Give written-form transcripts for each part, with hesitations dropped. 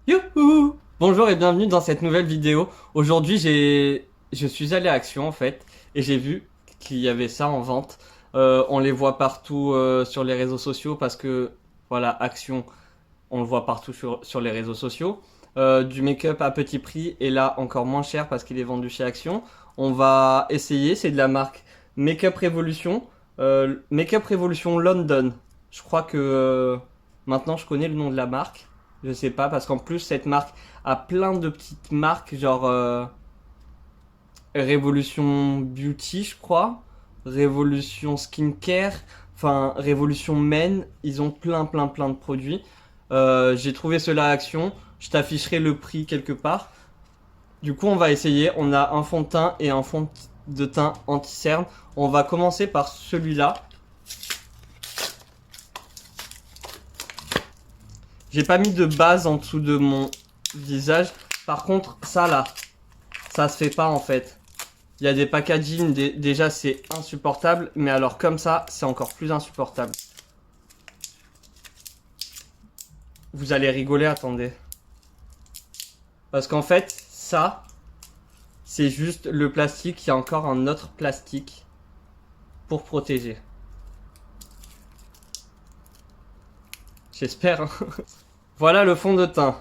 Youhou! Bonjour et bienvenue dans cette nouvelle vidéo. Aujourd'hui, je suis allé à Action en fait et j'ai vu qu'il y avait ça en vente. On les voit partout sur les réseaux sociaux parce que voilà, Action, on le voit partout sur les réseaux sociaux. Du make-up à petit prix et là encore moins cher parce qu'il est vendu chez Action. On va essayer, c'est de la marque Make-up Revolution London. Je crois que maintenant je connais le nom de la marque. Je sais pas, parce qu'en plus, cette marque a plein de petites marques, genre Révolution Beauty, je crois, Révolution Skincare, enfin Révolution Men. Ils ont plein de produits. J'ai trouvé cela à Action. Je t'afficherai le prix quelque part. Du coup, on va essayer. On a un fond de teint et un fond de teint anti-cerne. On va commencer par celui-là. J'ai pas mis de base en dessous de mon visage. Par contre, ça là, ça se fait pas en fait. Il y a des packaging, déjà c'est insupportable, mais alors comme ça, c'est encore plus insupportable. Vous allez rigoler, attendez. Parce qu'en fait, ça, c'est juste le plastique. Il y a encore un autre plastique pour protéger. J'espère. Hein. Voilà le fond de teint.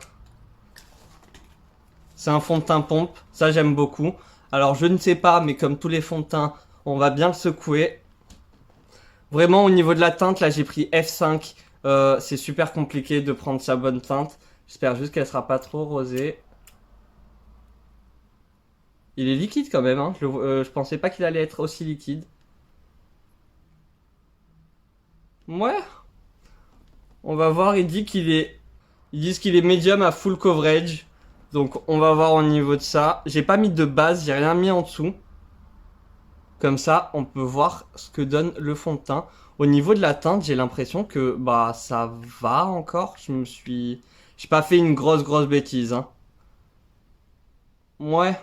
C'est un fond de teint pompe, ça j'aime beaucoup. Alors je ne sais pas, mais comme tous les fonds de teint, on va bien le secouer. Vraiment au niveau de la teinte, là j'ai pris F5. C'est super compliqué de prendre sa bonne teinte. J'espère juste qu'elle sera pas trop rosée. Il est liquide quand même, hein. Je pensais pas qu'il allait être aussi liquide. Ouais, on va voir, Ils disent qu'il est médium à full coverage. Donc on va voir au niveau de ça. J'ai pas mis de base, j'ai rien mis en dessous. Comme ça, on peut voir ce que donne le fond de teint. Au niveau de la teinte, j'ai l'impression que bah ça va encore. J'ai pas fait une grosse bêtise, hein. Ouais,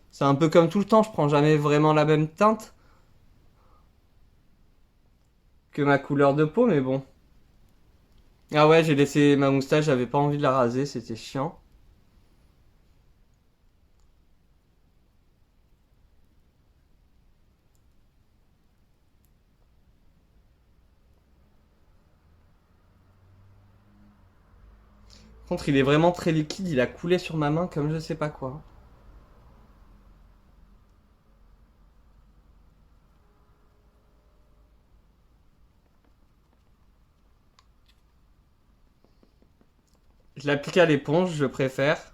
c'est un peu comme tout le temps, je prends jamais vraiment la même teinte que ma couleur de peau, mais bon. Ah ouais, j'ai laissé ma moustache, j'avais pas envie de la raser, c'était chiant. Par contre, il est vraiment très liquide, il a coulé sur ma main comme je sais pas quoi. Je l'applique à l'éponge, je préfère.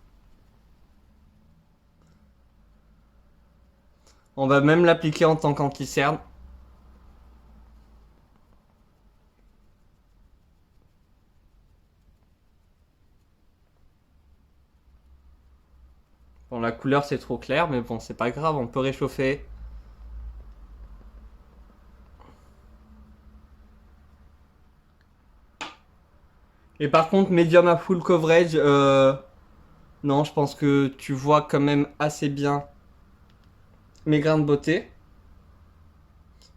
On va même l'appliquer en tant qu'anti-cerne. Bon, la couleur c'est trop clair, mais bon, c'est pas grave, on peut réchauffer. Et par contre, médium à full coverage, non, je pense que tu vois quand même assez bien mes grains de beauté.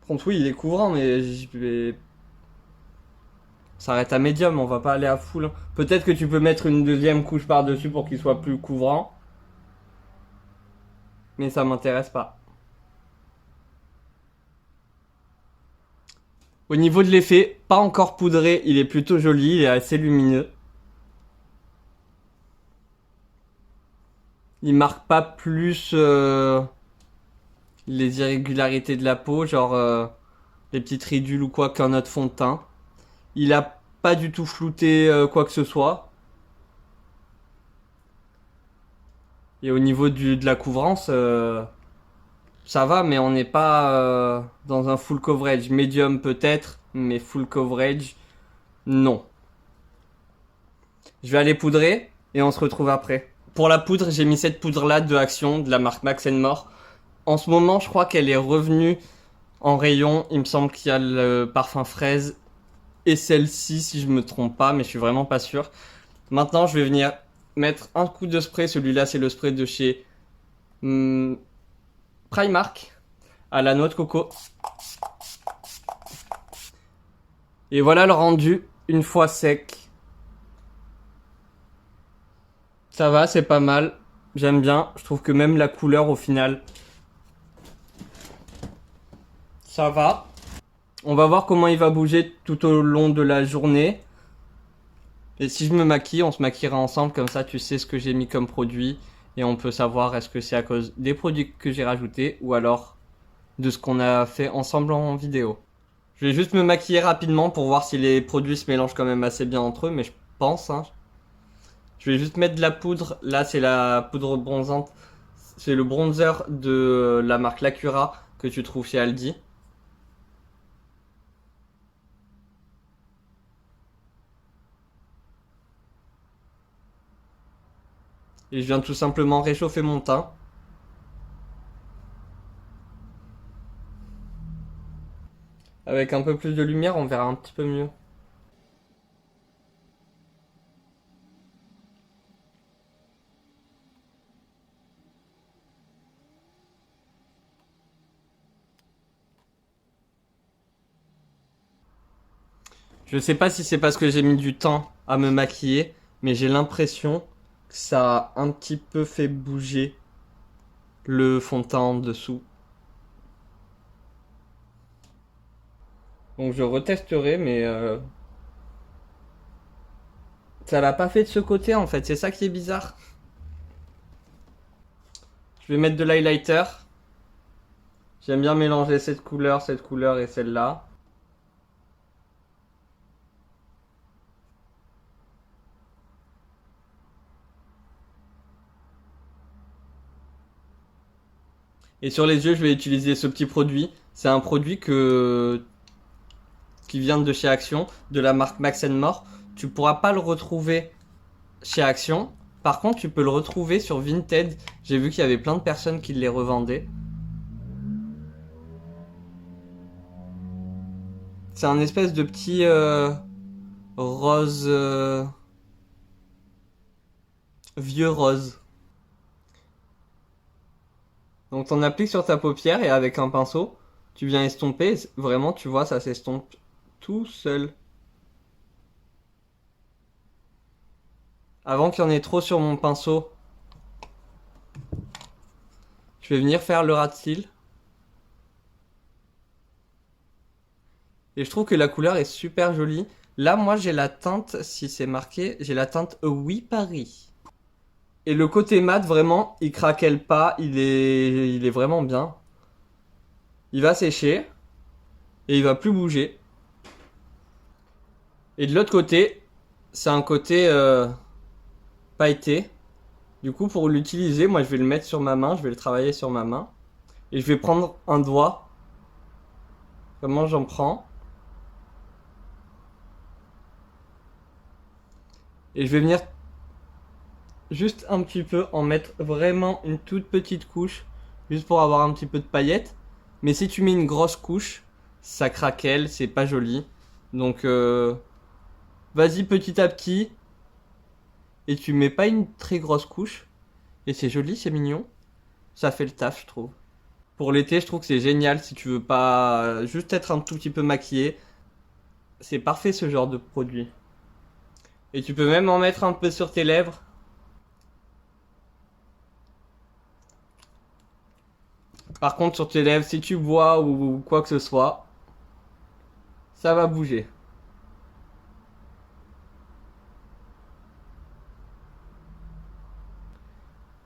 Par contre, oui, il est couvrant, mais je vais s'arrête à médium, on va pas aller à full. Peut-être que tu peux mettre une deuxième couche par-dessus pour qu'il soit plus couvrant. Mais ça m'intéresse pas. Au niveau de l'effet, pas encore poudré, il est plutôt joli, il est assez lumineux. Il marque pas plus les irrégularités de la peau, genre les petites ridules ou quoi qu'un autre fond de teint. Il a pas du tout flouté quoi que ce soit. Et au niveau de la couvrance, ça va, mais on n'est pas dans un full coverage. Medium peut-être, mais full coverage, non. Je vais aller poudrer et on se retrouve après. Pour la poudre, j'ai mis cette poudre-là de Action, de la marque Max More. En ce moment, je crois qu'elle est revenue en rayon. Il me semble qu'il y a le parfum fraise et celle-ci, si je me trompe pas, mais je suis vraiment pas sûr. Maintenant, je vais venir mettre un coup de spray. Celui-là, c'est le spray de chez Primark à la noix de coco. Et voilà le rendu une fois sec. Ça va, c'est pas mal. J'aime bien. Je trouve que même la couleur au final, ça va. On va voir comment il va bouger tout au long de la journée. Et si je me maquille, on se maquillera ensemble, comme ça tu sais ce que j'ai mis comme produit. Et on peut savoir est-ce que c'est à cause des produits que j'ai rajoutés ou alors de ce qu'on a fait ensemble en vidéo. Je vais juste me maquiller rapidement pour voir si les produits se mélangent quand même assez bien entre eux, mais je pense, hein. Je vais juste mettre de la poudre. Là, c'est la poudre bronzante. C'est le bronzer de la marque Lacura que tu trouves chez Aldi. Et je viens tout simplement réchauffer mon teint. Avec un peu plus de lumière, on verra un petit peu mieux. Je sais pas si c'est parce que j'ai mis du temps à me maquiller, mais j'ai l'impression que ça a un petit peu fait bouger le fond de teint en dessous. Donc je retesterai, mais ça l'a pas fait de ce côté en fait, c'est ça qui est bizarre. Je vais mettre de l'highlighter. J'aime bien mélanger cette couleur et celle-là. Et sur les yeux, je vais utiliser ce petit produit. C'est un produit qui vient de chez Action, de la marque Max More. Tu pourras pas le retrouver chez Action. Par contre, tu peux le retrouver sur Vinted. J'ai vu qu'il y avait plein de personnes qui les revendaient. C'est un espèce de petit rose, vieux rose. Donc t'en appliques sur ta paupière et avec un pinceau, tu viens estomper. Vraiment, tu vois, ça s'estompe tout seul. Avant qu'il y en ait trop sur mon pinceau, je vais venir faire le ras de cils. Et je trouve que la couleur est super jolie. Là, moi, j'ai la teinte, si c'est marqué, j'ai la teinte Oui Paris. Et le côté mat, vraiment, il craquelle pas, il est vraiment bien. Il va sécher et il va plus bouger. Et de l'autre côté, c'est un côté pailleté. Du coup, pour l'utiliser, moi, je vais le mettre sur ma main, je vais le travailler sur ma main. Et je vais prendre un doigt. Comment j'en prends. Et je vais venir juste un petit peu en mettre vraiment une toute petite couche. Juste pour avoir un petit peu de paillettes. Mais si tu mets une grosse couche, ça craquelle, c'est pas joli. Donc, vas-y petit à petit. Et tu mets pas une très grosse couche. Et c'est joli, c'est mignon. Ça fait le taf, je trouve. Pour l'été, je trouve que c'est génial si tu veux pas juste être un tout petit peu maquillé. C'est parfait ce genre de produit. Et tu peux même en mettre un peu sur tes lèvres. Par contre, sur tes lèvres, si tu bois ou quoi que ce soit, ça va bouger.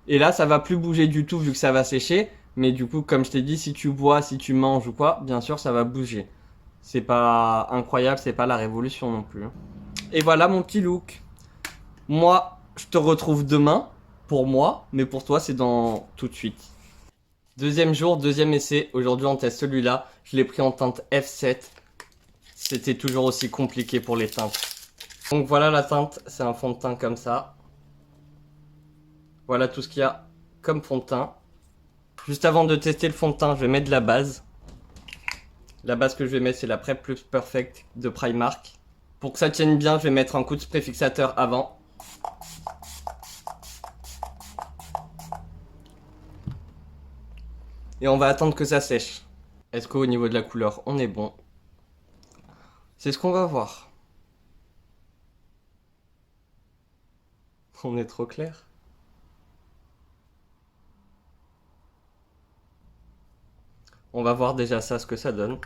Et là, ça va plus bouger du tout vu que ça va sécher. Mais du coup, comme je t'ai dit, si tu bois, si tu manges ou quoi, bien sûr, ça va bouger. C'est pas incroyable, c'est pas la révolution non plus. Et voilà mon petit look. Moi, je te retrouve demain pour moi, mais pour toi, c'est dans tout de suite. Deuxième jour, deuxième essai. Aujourd'hui, on teste celui-là. Je l'ai pris en teinte F7. C'était toujours aussi compliqué pour les teintes. Donc voilà la teinte, c'est un fond de teint comme ça. Voilà tout ce qu'il y a comme fond de teint. Juste avant de tester le fond de teint, je vais mettre de la base. La base que je vais mettre, c'est la Prep Plus Perfect de Primark. Pour que ça tienne bien, je vais mettre un coup de spray fixateur avant. Et on va attendre que ça sèche. Est-ce qu'au niveau de la couleur, on est bon? C'est ce qu'on va voir. On est trop clair. On va voir déjà ça, ce que ça donne.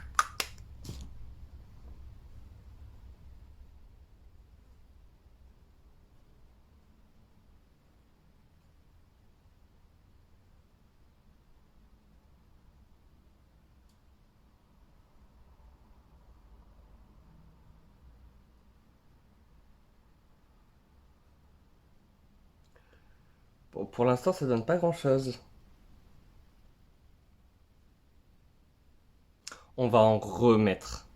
Bon, pour l'instant, ça donne pas grand-chose. On va en remettre.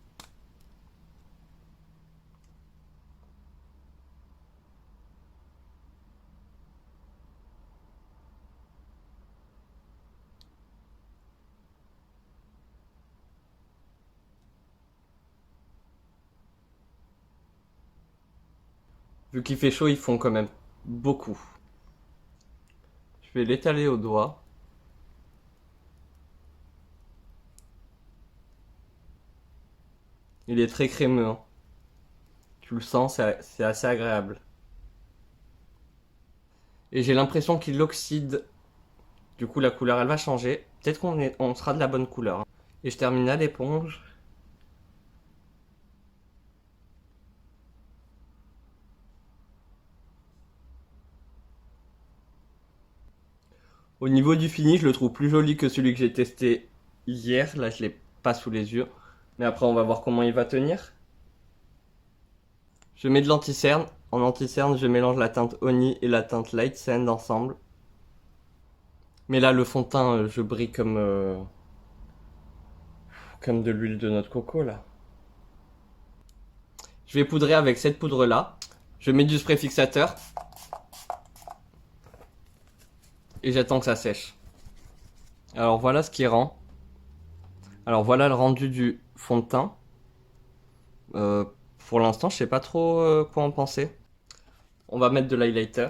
Vu qu'il fait chaud, ils font quand même beaucoup. Je vais l'étaler au doigt. Il est très crémeux, hein. Tu le sens, c'est assez agréable. Et j'ai l'impression qu'il oxyde. Du coup, la couleur, elle va changer. Peut-être on sera de la bonne couleur. Et je termine à l'éponge. Au niveau du fini, je le trouve plus joli que celui que j'ai testé hier. Là, je l'ai pas sous les yeux. Mais après, on va voir comment il va tenir. Je mets de l'anti-cerne. En anti-cerne, je mélange la teinte Honey et la teinte Light Sand ensemble. Mais là, le fond de teint, je brille comme de l'huile de noix de coco, là. Je vais poudrer avec cette poudre-là. Je mets du spray fixateur. Et j'attends que ça sèche. Alors voilà ce qui rend. Alors voilà le rendu du fond de teint. Pour l'instant, je sais pas trop quoi en penser. On va mettre de l'highlighter.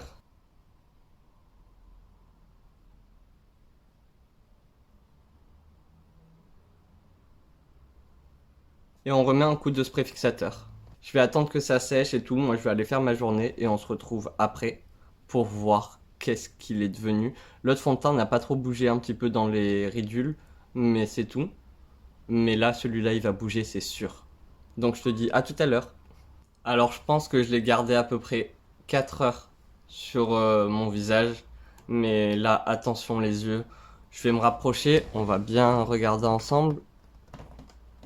Et on remet un coup de spray fixateur. Je vais attendre que ça sèche et tout. Moi, je vais aller faire ma journée et on se retrouve après pour voir qu'est-ce qu'il est devenu. L'autre fond de teint n'a pas trop bougé un petit peu dans les ridules, mais c'est tout. Mais là, celui-là, il va bouger, c'est sûr. Donc je te dis à tout à l'heure. Alors je pense que je l'ai gardé à peu près 4 heures sur mon visage. Mais là, attention les yeux. Je vais me rapprocher, on va bien regarder ensemble.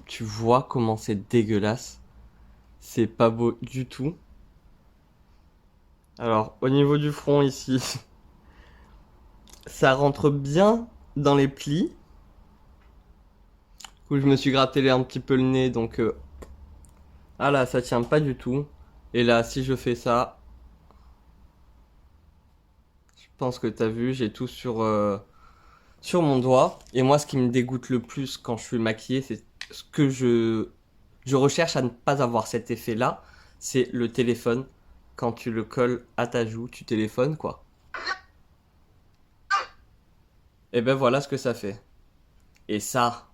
Tu vois comment c'est dégueulasse. C'est pas beau du tout. Alors au niveau du front ici, ça rentre bien dans les plis. Du coup je me suis gratté un petit peu le nez, donc ah là ça tient pas du tout. Et là si je fais ça, je pense que t'as vu, j'ai tout sur mon doigt. Et moi ce qui me dégoûte le plus quand je suis maquillé, c'est ce que je recherche à ne pas avoir cet effet là, c'est le téléphone. Quand tu le colles à ta joue, tu téléphones quoi. Et ben voilà ce que ça fait. Et ça,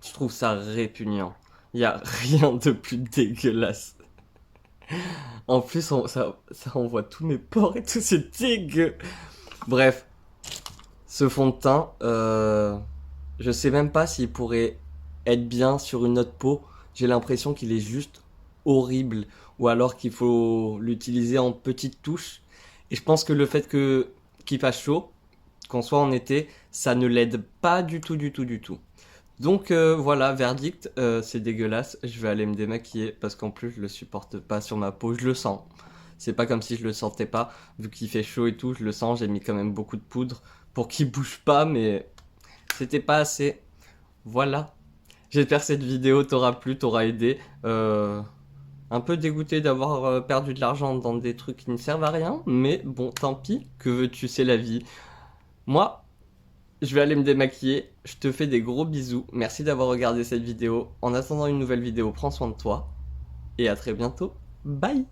je trouve ça répugnant. Il y a rien de plus dégueulasse. En plus, ça envoie tous mes pores et tout, c'est dégueu. Bref, ce fond de teint, je sais même pas s'il pourrait être bien sur une autre peau. J'ai l'impression qu'il est juste horrible. Ou alors qu'il faut l'utiliser en petites touches. Et je pense que le fait qu'il fasse chaud, qu'on soit en été, ça ne l'aide pas du tout, du tout, du tout. Donc voilà, verdict, c'est dégueulasse. Je vais aller me démaquiller parce qu'en plus je le supporte pas sur ma peau, je le sens. C'est pas comme si je le sentais pas, vu qu'il fait chaud et tout, je le sens, j'ai mis quand même beaucoup de poudre pour qu'il bouge pas, mais c'était pas assez. Voilà. J'espère que cette vidéo t'aura plu, t'aura aidé. Un peu dégoûté d'avoir perdu de l'argent dans des trucs qui ne servent à rien, mais bon, tant pis, que veux-tu, c'est la vie. Moi, je vais aller me démaquiller, je te fais des gros bisous, merci d'avoir regardé cette vidéo. En attendant une nouvelle vidéo, prends soin de toi, et à très bientôt, bye!